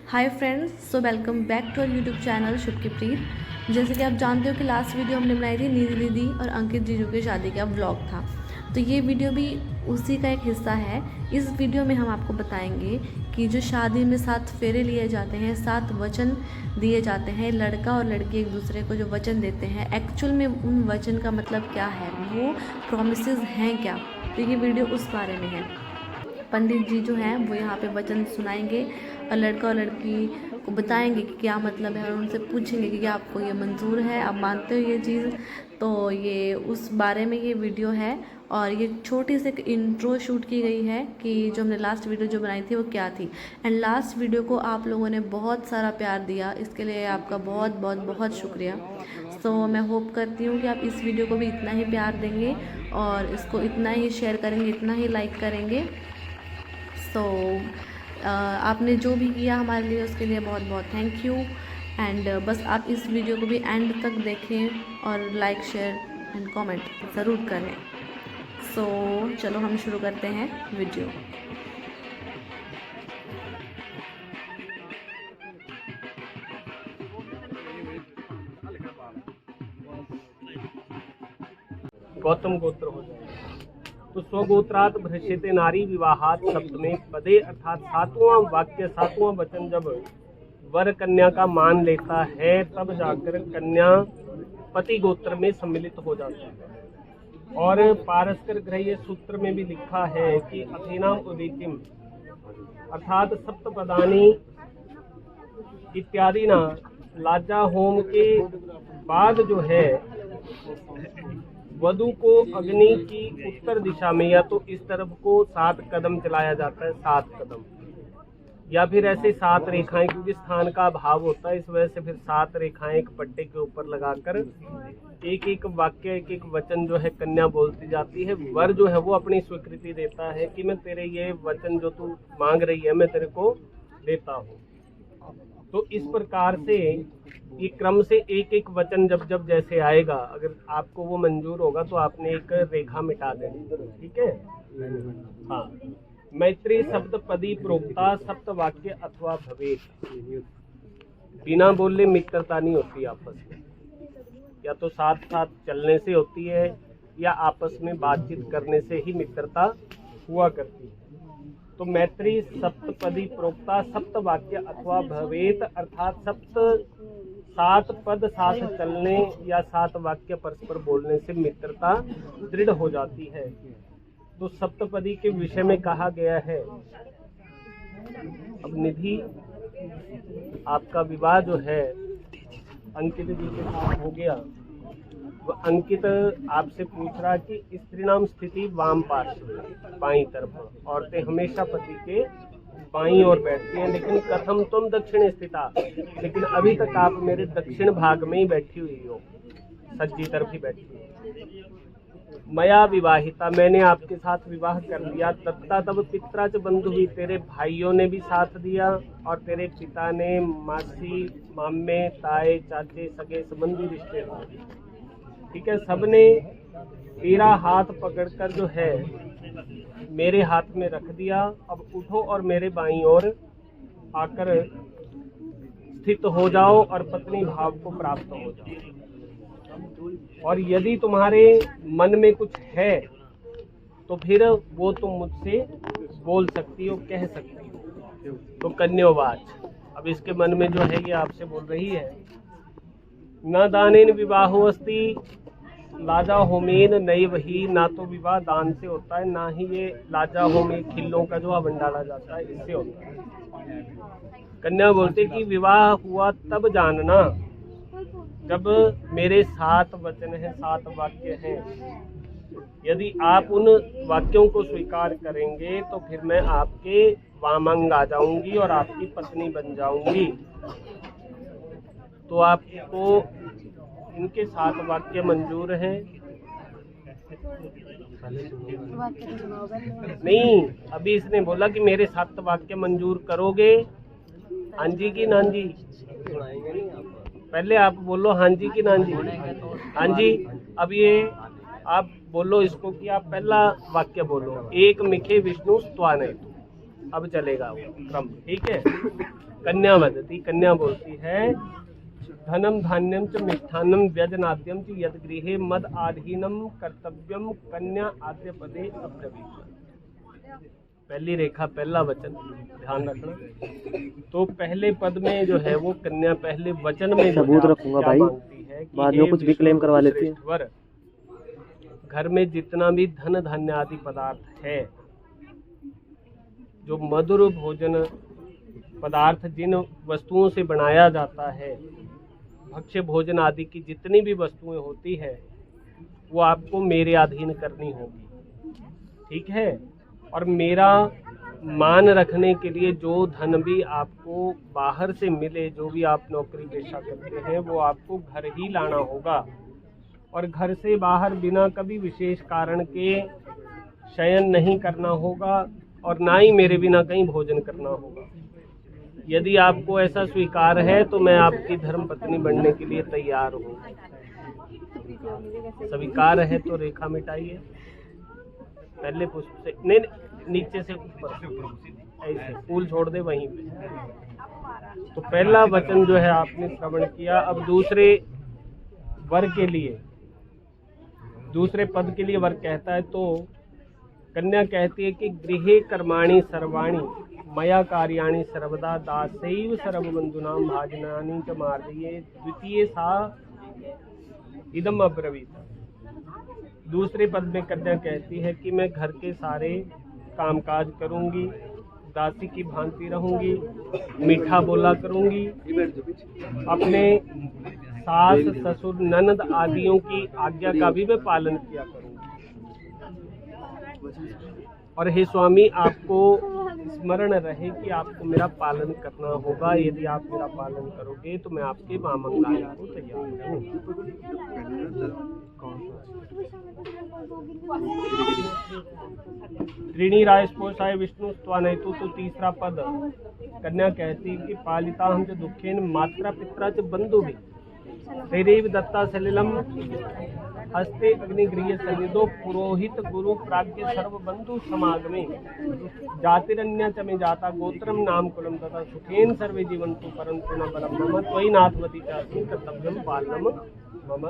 Hi friends, so welcome back to our YouTube channel Shubh की प्रीत। जैसे कि आप जानते हो कि लास्ट वीडियो हमने बनाई थी निधि दीदी और अंकित जीजू की शादी का व्लॉग था, तो ये वीडियो भी उसी का एक हिस्सा है। इस वीडियो में हम आपको बताएंगे कि जो शादी में 7 फेरे लिए जाते हैं, 7 वचन दिए जाते हैं, लड़का और लड़की एक दूसरे को जो वचन देते हैं, एक्चुअल में उन वचन का मतलब क्या है, वो प्रॉमिसेस हैं क्या। तो ये वीडियो उस बारे में है। पंडित जी जो हैं वो यहाँ पे वचन सुनाएंगे और लड़का और लड़की को बताएंगे कि क्या मतलब है, और उनसे पूछेंगे कि क्या आपको ये मंजूर है, आप मानते हो ये चीज़। तो ये उस बारे में ये वीडियो है, और ये छोटी सी एक इंट्रो शूट की गई है कि जो हमने लास्ट वीडियो जो बनाई थी वो क्या थी। एंड लास्ट वीडियो को आप लोगों ने बहुत सारा प्यार दिया, इसके लिए आपका बहुत बहुत बहुत शुक्रिया। सो मैं होप करती हूँ कि आप इस वीडियो को भी इतना ही प्यार देंगे और इसको इतना ही शेयर करेंगे, इतना ही लाइक करेंगे। सो आपने जो भी किया हमारे लिए उसके लिए बहुत बहुत थैंक यू। एंड बस आप इस वीडियो को भी एंड तक देखें और लाइक शेयर एंड कमेंट ज़रूर करें। सो चलो हम शुरू करते हैं वीडियो। गौतम गोत्र हो जाएगा तो स्वगोत्रात भ्रष्यते नारी विवाहात सप्तमे पदे, अर्थात 7वां वाक्य 7वां वचन जब वर कन्या का मान लेता है तब जाकर कन्या पति गोत्र में सम्मिलित हो जाती है। और पारस्कर ग्रह्य सूत्र में भी लिखा है कि अथेनाम उदितिम अर्थात सप्तपदानी इत्यादि ना लाजा होम के बाद जो है वधु को अग्नि की उत्तर दिशा में या तो इस तरफ को 7 कदम चलाया जाता है, 7 कदम, या फिर ऐसे 7 रेखाएं, क्योंकि स्थान का अभाव होता है इस वजह से फिर 7 रेखाएं एक पट्टे के ऊपर लगाकर एक एक वाक्य एक एक वचन जो है कन्या बोलती जाती है। वर जो है वो अपनी स्वीकृति देता है कि मैं तेरे ये वचन जो तू मांग रही है मैं तेरे को देता हूँ। तो इस प्रकार से ये क्रम से एक एक वचन जब जब जैसे आएगा, अगर आपको वो मंजूर होगा तो आपने एक रेखा मिटा देनी, ठीक है। हाँ, मैत्री सप्तपदी प्रोक्ता सप्त वाक्य अथवा भवेत। बिना बोले मित्रता नहीं होती आपस में, या तो साथ साथ चलने से होती है या आपस में बातचीत करने से ही मित्रता हुआ करती है। तो मैत्री सप्तपदी प्रोक्ता सप्त वाक्य अथवा भवेत, अर्थात 7 पद साथ चलने या 7 वाक्य परस्पर बोलने से मित्रता दृढ़ हो जाती है। तो सप्तपदी के विषय में कहा गया है। अब निधि, आपका विवाह जो है अंकित जी के साथ हो गया। वो अंकित आपसे पूछ रहा कि स्त्री नाम स्थिति वाम पार्श्व बाईं तरफ, औरतें हमेशा पति के बाईं ओर बैठती हैं, लेकिन कथम तुम दक्षिण स्थिता, लेकिन अभी तक आप मेरे दक्षिण भाग में ही बैठी हुई हो, सज्जी तरफ ही बैठी हुई। मया विवाहिता, मैंने आपके साथ विवाह कर लिया। तत्ता तब पितरा च बंधु भी, तेरे भाइयों ने भी साथ दिया और तेरे पिता ने, मासी मामे ताए चाचे सगे संबंधी रिश्तेदार, ठीक है, सबने तेरा हाथ पकड़कर जो है मेरे हाथ में रख दिया। अब उठो और मेरे बाईं ओर आकर स्थित हो जाओ और पत्नी भाव को प्राप्त हो जाओ। और यदि तुम्हारे मन में कुछ है तो फिर वो तुम मुझसे बोल सकती हो, कह सकती हो। तो कन्यावाच, अब इसके मन में जो है ये आपसे बोल रही है। न दानेन विवाहो अस्ति लाजा होमेन नई वही, ना तो विवाह दान से होता है, ना ही ये लाजा होमे खिल्लों का जो हवन डाला जाता है इससे होता है। कन्या बोलते कि विवाह हुआ तब जानना जब मेरे 7 वचन हैं, 7 वाक्य हैं। यदि आप उन वाक्यों को स्वीकार करेंगे तो फिर मैं आपके वामांग आ जाऊंगी और आपकी पत्नी बन जाऊंगी। तो आपको इनके 7 वाक्य मंजूर हैं? नहीं, अभी इसने बोला कि मेरे 7 वाक्य मंजूर करोगे, हाँ जी की ना जी। पहले आप बोलो हाँ जी की ना जी। हाँ जी। अब ये आप बोलो इसको कि आप पहला वाक्य बोलो, एक मिखे विष्णु स्वाने। अब चलेगा वो क्रम, ठीक है। कन्या वदती, कन्या बोलती है धनम धान्यम च मिष्ठान्नम व्यजनाद्यम च यद गृहे मद आधीनम कर्तव्यम कन्या आद्य पदे अब्रवीत। पहली रेखा पहला वचन ध्यान रखना। तो पहले पद में जो है वो कन्या पहले वचन में सबूत रखूंगा भाई, बाद में कुछ भी क्लेम करवा लेती है। घर में जितना भी धन धान्य आदि पदार्थ है, जो मधुर भोजन पदार्थ जिन वस्तुओं से बनाया जाता है, भक्ष्य भोजन आदि की जितनी भी वस्तुएं होती है वो आपको मेरे अधीन करनी होगी, ठीक है। और मेरा मान रखने के लिए जो धन भी आपको बाहर से मिले, जो भी आप नौकरी पेशा करते हैं, वो आपको घर ही लाना होगा और घर से बाहर बिना कभी विशेष कारण के शयन नहीं करना होगा और ना ही मेरे बिना कहीं भोजन करना होगा। यदि आपको ऐसा स्वीकार है तो मैं आपकी धर्म पत्नी बनने के लिए तैयार हूँ। स्वीकार है तो रेखा मिटाइए, पहले पुष्प से नहीं, नीचे से ऊपर, ऐसे फूल छोड़ दे वहीं पे। तो पहला वचन जो है आपने श्रवण किया। अब दूसरे वर के लिए, दूसरे पद के लिए वर कहता है तो कन्या कहती है कि गृहे कर्माणि सर्वाणि मया कार्याणि सर्वदा दासैव सर्वबंधुनां भाजनानि च मार्दये द्वितीय सा इदम अब्रवीत। दूसरे पद में कन्या कहती है कि मैं घर के सारे कामकाज करूंगी, दासी की भांति रहूंगी, मीठा बोला करूंगी, अपने सास ससुर ननद आदियों की आज्ञा का भी मैं पालन किया करूंगी। और हे स्वामी, आपको स्मरण रहे कि आपको मेरा पालन करना होगा। यदि आप मेरा पालन करोगे तो मैं आपके वामंगाने को तैयार हूँ। त्रीणी राय स्पोषाय विष्णु स्वानयतु। तो तीसरा पद कन्या कहती कि पालिता हम च दुखेन मात्रा पित्रा च बंधु भी तैरेव दत्ता सलिलम हस्ते अग्निगृह सन्निधो पुरोहित गुरु प्राज्ञ सर्व बंधु समागमे जातिरन्य च में जाता गोत्रम नाम कुलम तथा सुखेन सर्वे जीवन्तु परन्तु न बलम मम त्वयि नाथवती चास्मि कर्तव्यम पालनम मम।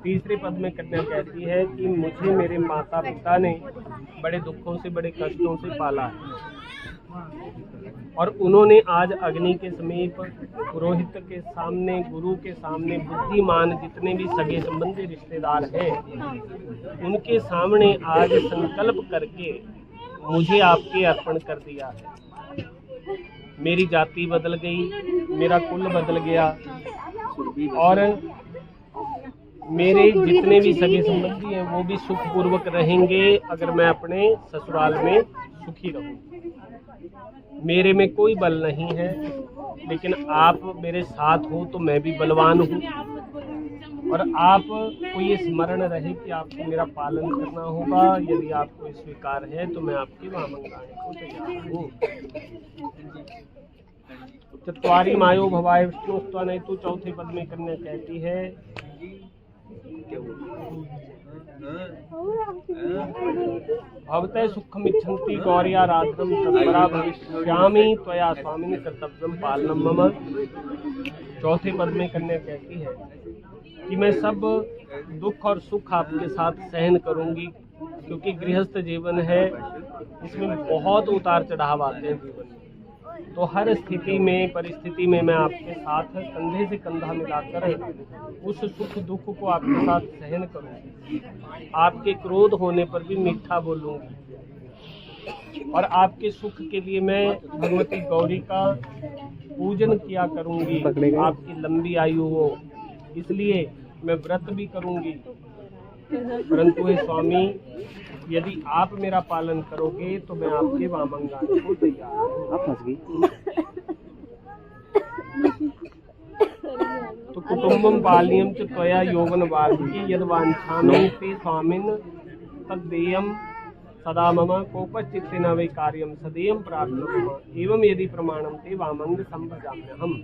तीसरे पद में कन्या कहती है कि मुझे मेरे माता पिता ने बड़े दुखों से, बड़े कष्टों से पाला है और उन्होंने आज अग्नि के समीप, पुरोहित के सामने, गुरु के सामने, बुद्धिमान जितने भी सगे संबंधी रिश्तेदार हैं उनके सामने आज संकल्प करके मुझे आपके अर्पण कर दिया है। मेरी जाति बदल गई, मेरा कुल बदल गया और मेरे जितने भी सगे संबंधी हैं वो भी सुखपूर्वक रहेंगे अगर मैं अपने ससुराल में सुखी रहूं। मेरे में कोई बल नहीं है, लेकिन आप मेरे साथ हो तो मैं भी बलवान हूँ। और आपको ये स्मरण रहे कि आपको मेरा पालन करना होगा। यदि आपको स्वीकार है तो मैं आपके वामंगाने को तैयार हूँ। चत्वारि मायो भवाय विष्णु स्वानयतु। चौथे पद में कन्या कहती है भवते सुखमिच्छन्ति गौर्या रात्रम तत्परा भविष्यामि त्वया स्वामिनि कर्तव्यम पालनम मम। चौथे पद में कन्या कहती है कि मैं सब दुख और सुख आपके साथ सहन करूंगी, क्योंकि गृहस्थ जीवन है, इसमें बहुत उतार चढ़ाव आते हैं जीवन में। तो हर स्थिति में, परिस्थिति में मैं आपके साथ कंधे से कंधा मिलाकर उस सुख दुख को आपके साथ सहन करूंगी। आपके क्रोध होने पर भी मीठा बोलूंगी और आपके सुख के लिए मैं भगवती गौरी का पूजन किया करूंगी। आपकी लंबी आयु हो इसलिए मैं व्रत भी करूंगी। परंतु हे स्वामी, यदि आप मेरा पालन करोगे तो मैं आपके वामंगाने को तैयार हूँ। तो कुटुम्बम पाल्यम च त्वया यौवन वार्धक्ये यद वांछामि ते स्वामिन् तद्देयं सदा मम कोपश्चित्तेन वै कार्यं सदेयं प्रार्थयामि एवं यदि प्रमाणं ते वामंग संभजाम्यहम्।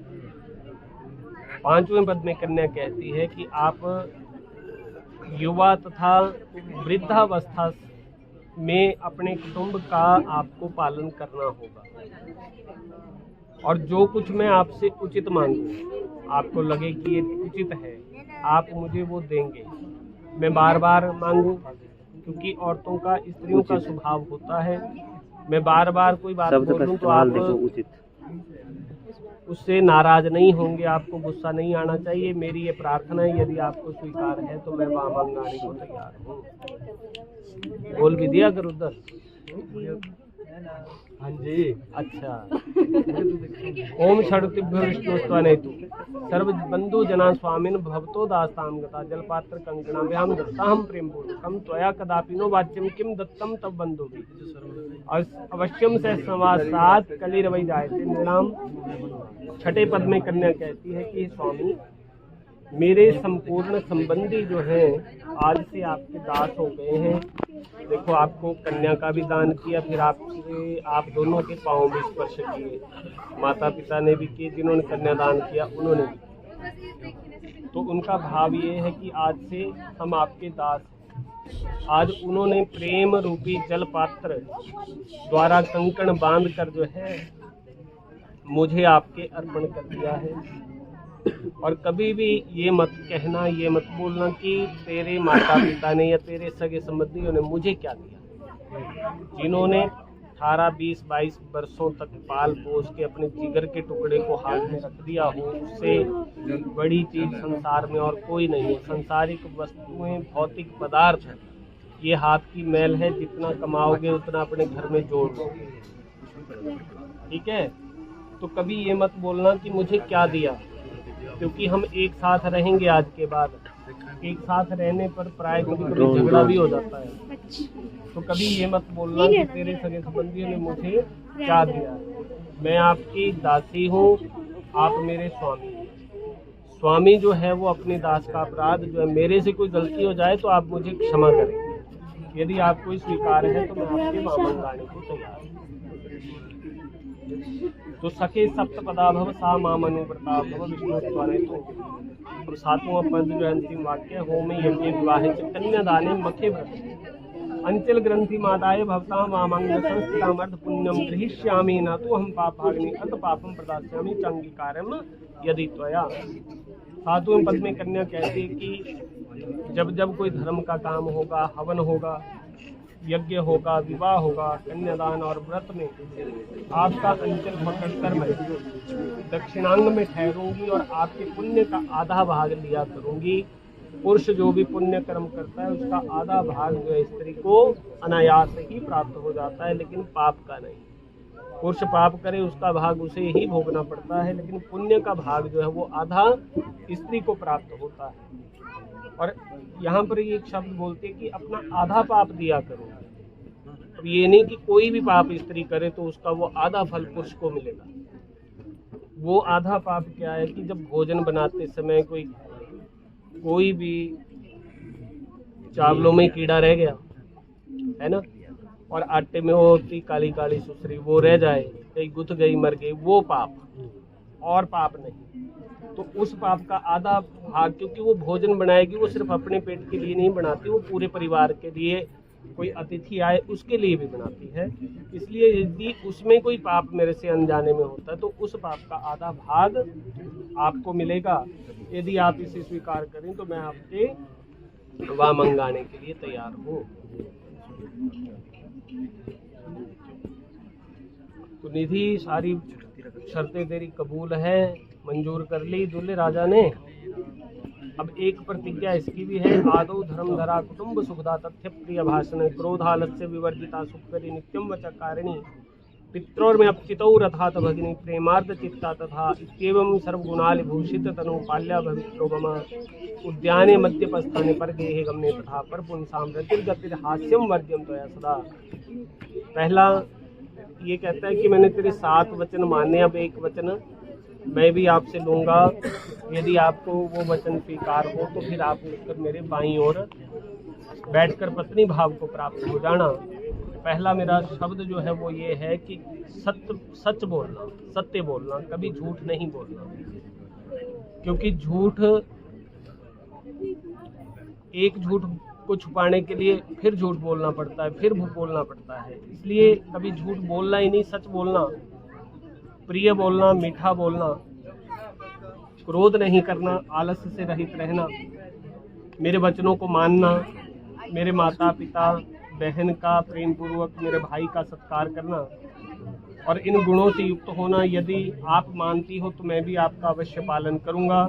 पांचवें पद में कन्या कहती है कि आप युवा तथा वृद्धावस्था में अपने कुटुंब का आपको पालन करना होगा। और जो कुछ मैं आपसे उचित मांगू, आपको लगे कि ये उचित है, आप मुझे वो देंगे। मैं बार बार मांगू, क्योंकि औरतों का, स्त्रियों का स्वभाव होता है, मैं बार बार कोई बात बोलूं तो आप उससे नाराज नहीं होंगे, आपको गुस्सा नहीं आना चाहिए। मेरी ये प्रार्थना है, यदि आपको स्वीकार है तो मैं वहाँ मंगाने को तैयार हूँ। बोल भी दिया कर उधर। हाँ जी, अच्छा। ओम षडुतिभ्यो विष्णुस्त्वनेतु सर्व बंधु जना स्वामिन भवतो दास्ताम गता जलपात्र कंकणाभ्याम दत्ताहम प्रेम पूर्वकम त्वया कदापि नो वाच्यम किम दत्तम तब बंधु अवश्यम से समासात कलिरवै जायते निर्णाम। छठे पद में कन्या कहती है कि स्वामी, मेरे संपूर्ण संबंधी जो हैं आज से आपके दास हो गए हैं। देखो, आपको कन्या का भी दान किया, फिर आपसे आप दोनों के पांव में स्पर्श किए, माता पिता ने भी किए, जिन्होंने कन्यादान किया उन्होंने भी। तो उनका भाव ये है कि आज से हम आपके दास हैं। आज उन्होंने प्रेम रूपी जल पात्र द्वारा कंकण बांध कर जो है मुझे आपके अर्पण कर दिया है। और कभी भी ये मत कहना, ये मत बोलना कि तेरे माता पिता ने या तेरे सगे संबंधियों ने मुझे क्या दिया। जिन्होंने 18, 20, 22 वर्षों तक पाल पोस के अपने जिगर के टुकड़े को हाथ में रख दिया हो, उससे बड़ी चीज संसार में और कोई नहीं है। संसारिक वस्तुएं, भौतिक पदार्थ, ये हाथ की मैल है, जितना कमाओगे उतना अपने घर में जोड़ दो। ठीक है, तो कभी ये मत बोलना कि मुझे क्या दिया, क्योंकि हम एक साथ रहेंगे आज के बाद। एक साथ रहने पर प्राय कभी कभी झगड़ा भी हो जाता है। तो कभी ये मत बोलना कि तेरे सगे संबंधियों ने मुझे क्या दिया। मैं आपकी दासी हूँ, आप मेरे स्वामी हैं। स्वामी जो है वो अपने दास का अपराध जो है, मेरे से कोई गलती हो जाए तो आप मुझे क्षमा करेंगे। यदि आपको स्वीकार है तो मैं आपके मामन गाने को तैयार हूँ। तो सखे सप्तपदा भव सा मामनुव्रता भव विष्णुस्त्वनेतु। और सातवां पद जो अंतिम वाक्य, होमे यज्ञ विवाहे च कन्यादाने मखे व्रत अंचल ग्रंथि मादाय भवता मामंग संस्थितामर्थ पुण्यम गृहीष्यामि न तो हम पाप भागनी अत पापम प्रदास्यामि चांगीकारम यदि त्वया। सातवें पद में कन्या कहती है कि जब जब कोई धर्म का काम होगा, हवन होगा, यज्ञ होगा, विवाह होगा, कन्यादान और व्रत में आपका अंचल पकड़कर मैं दक्षिणांग में ठहरूंगी और आपके पुण्य का आधा भाग लिया करूंगी। पुरुष जो भी पुण्य कर्म करता है उसका आधा भाग जो है स्त्री को अनायास ही प्राप्त हो जाता है, लेकिन पाप का नहीं। पुरुष पाप करे उसका भाग उसे ही भोगना पड़ता है, लेकिन पुण्य का भाग जो है वो आधा स्त्री को प्राप्त होता है। और यहाँ पर ये एक शब्द बोलते हैं कि अपना आधा पाप दिया करो। अब ये नहीं कि कोई भी पाप स्त्री करे तो उसका वो आधा फल पुरुष को मिलेगा। वो आधा पाप क्या है कि जब भोजन बनाते समय कोई भी चावलों में कीड़ा रह गया है ना, और आटे में वो होती काली काली सुसरी, वो रह जाए, कहीं गुथ गई, मर गई, वो पाप और पाप नहीं। तो उस पाप का आधा भाग, क्योंकि वो भोजन बनाएगी वो सिर्फ अपने पेट के लिए नहीं बनाती, वो पूरे परिवार के लिए, कोई अतिथि आए उसके लिए भी बनाती है। इसलिए यदि उसमें कोई पाप मेरे से अनजाने में होता है तो उस पाप का आधा भाग आपको मिलेगा। यदि आप इसे स्वीकार करें तो मैं आपके वहाँ मंगाने के लिए तैयार हूँ। तो निधि सारी शर्तें तेरी कबूल है, मंजूर कर ली दूल्हे राजा ने। अब एक प्रतिज्ञा इसकी भी है, आदौ धर्म धरा कुटुंब सुखदा तथ्य प्रिय भाषण क्रोधालस्य विवर्जिता सुखकरी नित्यम वचकारिणी पित्रोर में अपचितौ रथात भगिनी प्रेमार्थ चित्ता तथा इत्येवं सर्वगुणालि भूषित तनु पाल्या भवित्रो मम उद्याने मध्यपस्थाने पर गेहे गमने तथा पर पुंसाम रतिर्गतिर हास्यम वर्ज्यम त्वया सदा। पहला ये कहता है कि मैंने तेरे 7 वचन माने, अब एक वचन मैं भी आपसे लूँगा। यदि आपको वो वचन स्वीकार हो तो फिर आप उठकर मेरे बाईं ओर बैठकर पत्नी भाव को प्राप्त हो जाना। पहला मेरा शब्द जो है वो ये है कि सच बोलना, सत्य बोलना, कभी झूठ नहीं बोलना। क्योंकि एक झूठ को छुपाने के लिए फिर झूठ बोलना पड़ता है, फिर बोलना पड़ता है। इसलिए कभी झूठ बोलना ही नहीं, सच बोलना। प्रिय बोलना, मीठा बोलना, क्रोध नहीं करना, आलस्य से रहित रहना, मेरे वचनों को मानना, मेरे माता पिता बहन का प्रेम पूर्वक, मेरे भाई का सत्कार करना और इन गुणों से युक्त होना। यदि आप मानती हो तो मैं भी आपका अवश्य पालन करूंगा।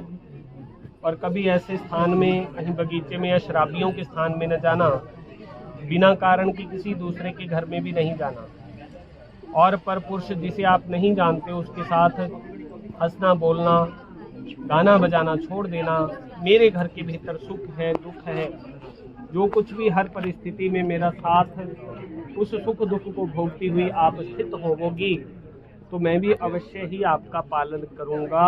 और कभी ऐसे स्थान में, कहीं बगीचे में या शराबियों के स्थान में न जाना, बिना कारण के किसी दूसरे के घर में भी नहीं जाना, और पर पुरुष जिसे आप नहीं जानते उसके साथ हंसना बोलना, गाना बजाना छोड़ देना। मेरे घर के भीतर सुख है, दुख है, जो कुछ भी हर परिस्थिति में मेरा साथ, उस सुख दुख को भोगती हुई आप स्थित होवोगी तो मैं भी अवश्य ही आपका पालन करूंगा।